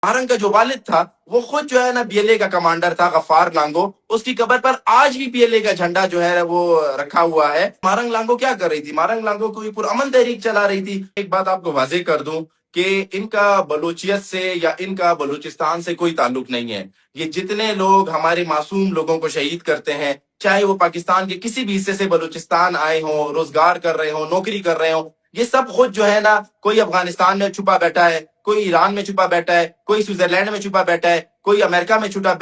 मारंग का जो वालिद था वो खुद जो है ना बीएलए का कमांडर था, गफ्फार लांगो। उसकी कब्र पर आज भी बीएलए का झंडा जो है वो रखा हुआ है। मारंग लांगो क्या कर रही थी? मारंग लांगो कोई पुरअमन तहरीक चला रही थी। एक बात आपको वाज़ेह कर दूं कि इनका बलूचियत से या इनका बलूचिस्तान से कोई ताल्लुक नहीं है। ये जितने लोग हमारे मासूम लोगों को शहीद करते हैं, चाहे वो पाकिस्तान के किसी भी हिस्से से बलूचिस्तान आए हों, रोजगार कर रहे हों, नौकरी कर रहे हों, ये सब खुद जो है ना, कोई अफगानिस्तान में छुपा बैठा है, कोई ईरान में छुपा बैठा है, कोई स्विट्जरलैंड में छुपा बैठा है, कोई अमेरिका में छुपा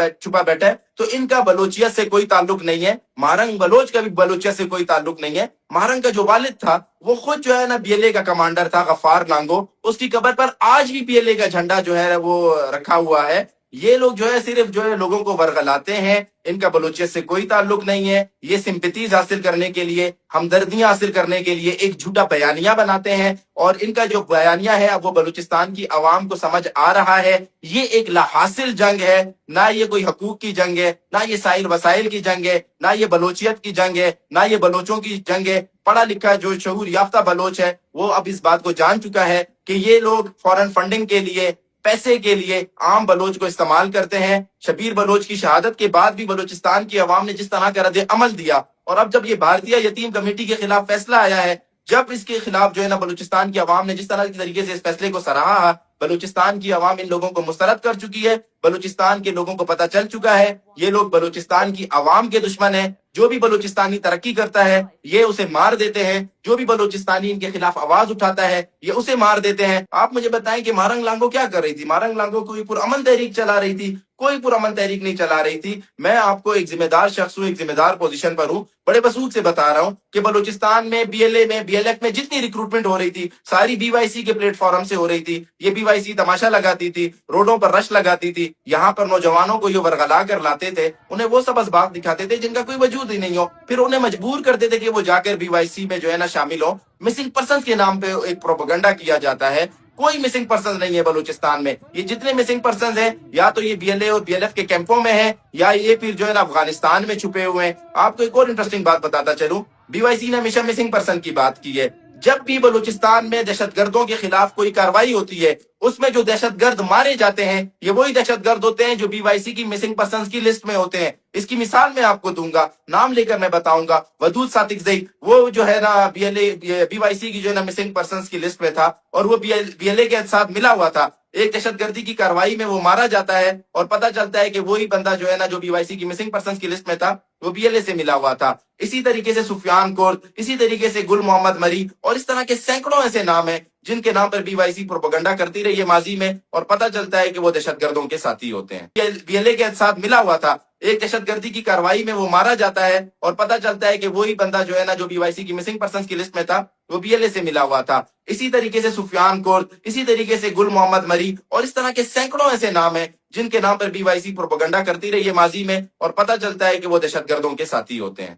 बैठा है। तो इनका बलोचियत से कोई ताल्लुक नहीं है। मारंग बलोच का भी बलोचियत से कोई ताल्लुक नहीं है। मारंग का जो वालिद था वो खुद जो है ना बीएलए का कमांडर था, गफ्फार लांगो। उसकी कब्र पर आज भी बीएलए का झंडा जो है वो रखा हुआ है। ये लोग जो है सिर्फ जो है लोगों को वर्गलाते हैं। इनका बलूचियत से कोई ताल्लुक नहीं है। ये सिंपैथीज हासिल करने के लिए, हमदर्दियां हासिल करने के लिए एक झूठा बयानिया बनाते हैं। और इनका जो बयानिया है अब वो बलूचिस्तान की आवाम को समझ आ रहा है। ये एक लाहासिल जंग है, ना ये कोई हकूक की जंग है, ना ये साइल वसाइल की जंग है, ना ये बलोचियत की जंग है, ना ये बलोचों की जंग है। पढ़ा लिखा जो शऊर याफ्ता बलोच है वो अब इस बात को जान चुका है कि ये लोग फॉरेन फंडिंग के लिए, पैसे के लिए आम बलोच को इस्तेमाल करते हैं। शबीर बलोच की शहादत के बाद भी बलूचिस्तान की आवाम ने जिस तरह का रद्द अमल दिया, और अब जब ये भारतीय यतीम कमेटी के खिलाफ फैसला आया है, जब इसके खिलाफ जो है ना बलूचिस्तान की आवाम ने जिस तरह की तरीके से इस फैसले को सराहा, बलूचिस्तान की आवाम इन लोगों को मुस्तरद कर चुकी है। बलूचिस्तान के लोगों को पता चल चुका है ये लोग बलूचिस्तान की आवाम के दुश्मन है। जो भी बलूचिस्तानी तरक्की करता है ये उसे मार देते हैं। जो भी बलूचिस्तानी इनके खिलाफ आवाज उठाता है ये उसे मार देते हैं। आप मुझे बताएं कि मारंग लांगो क्या कर रही थी? मारंग लांगो कोई पुरअमन तहरीक चला रही थी? कोई पुरअमन तहरीक नहीं चला रही थी। मैं आपको एक जिम्मेदार शख्स हूँ, एक जिम्मेदार पोजीशन पर हूँ, बड़े वसूख से बता रहा हूँ कि बलूचिस्तान में बीएलए में, बीएलएफ में जितनी रिक्रूटमेंट हो रही थी सारी बीवाईसी के प्लेटफॉर्म से हो रही थी। ये बीवाईसी तमाशा लगाती थी, रोडों पर रश लगाती थी, यहाँ पर नौजवानों को ये वर्गला कर लाते थे, उन्हें वो सब असबाब दिखाते थे जिनका कोई वजूद ही नहीं हो, फिर उन्हें मजबूर करते थे कि वो जाकर बीवाईसी में जो है ना शामिल हो। मिसिंग पर्सन के नाम पे एक प्रोपेगेंडा किया जाता है। कोई मिसिंग पर्सन नहीं है बलूचिस्तान में। ये जितने मिसिंग पर्सन हैं या तो ये बीएलए और बीएलएफ के कैंपों में है, या ये फिर जो है ना अफगानिस्तान में छुपे हुए हैं। आपको एक और इंटरेस्टिंग बात बताता चलूं, बीवाईसी ने हमेशा मिसिंग पर्सन की बात की है। जब भी बलूचिस्तान में दहशतगर्दों के खिलाफ कोई कार्रवाई होती है, उसमें जो दहशतगर्द मारे जाते हैं ये वही दहशतगर्द होते हैं जो बीवाईसी की मिसिंग पर्सन की लिस्ट में होते हैं। इसकी मिसाल मैं आपको दूंगा, नाम लेकर मैं बताऊंगा। वदूद सातिकजई वो जो है ना बीएलए बीवाईसी की जो है ना मिसिंग पर्सन की लिस्ट में था, और वो बीएलए के साथ मिला हुआ था। एक दहशतगर्दी की कार्रवाई में वो मारा जाता है और पता चलता है कि वही बंदा जो है ना जो बीवाईसी की मिसिंग पर्सन की लिस्ट में था वो बीएलए से मिला हुआ था। इसी तरीके से सुफियान कुर्द, इसी तरीके से गुल मोहम्मद मरी, और इस तरह के सैकड़ों ऐसे नाम हैं जिनके नाम पर बीवाईसी प्रोपेगेंडा करती रही है माजी में, और पता चलता है कि वो दहशतगर्दों के साथी होते हैं। बीएलए के साथ मिला हुआ था। एक दहशतगर्दी की कार्रवाई में वो मारा जाता है और पता चलता है कि वही बंदा जो है ना जो बीवाईसी की मिसिंग पर्सन की लिस्ट में था वो बीएलए से मिला हुआ था। इसी तरीके से सुफियान कुर्द, इसी तरीके से गुल मोहम्मद मरी, और इस तरह के सैकड़ों ऐसे नाम हैं जिनके नाम पर बीवाईसी प्रोपेगेंडा करती रही है माजी में, और पता चलता है कि वो दहशतगर्दों के साथी होते हैं।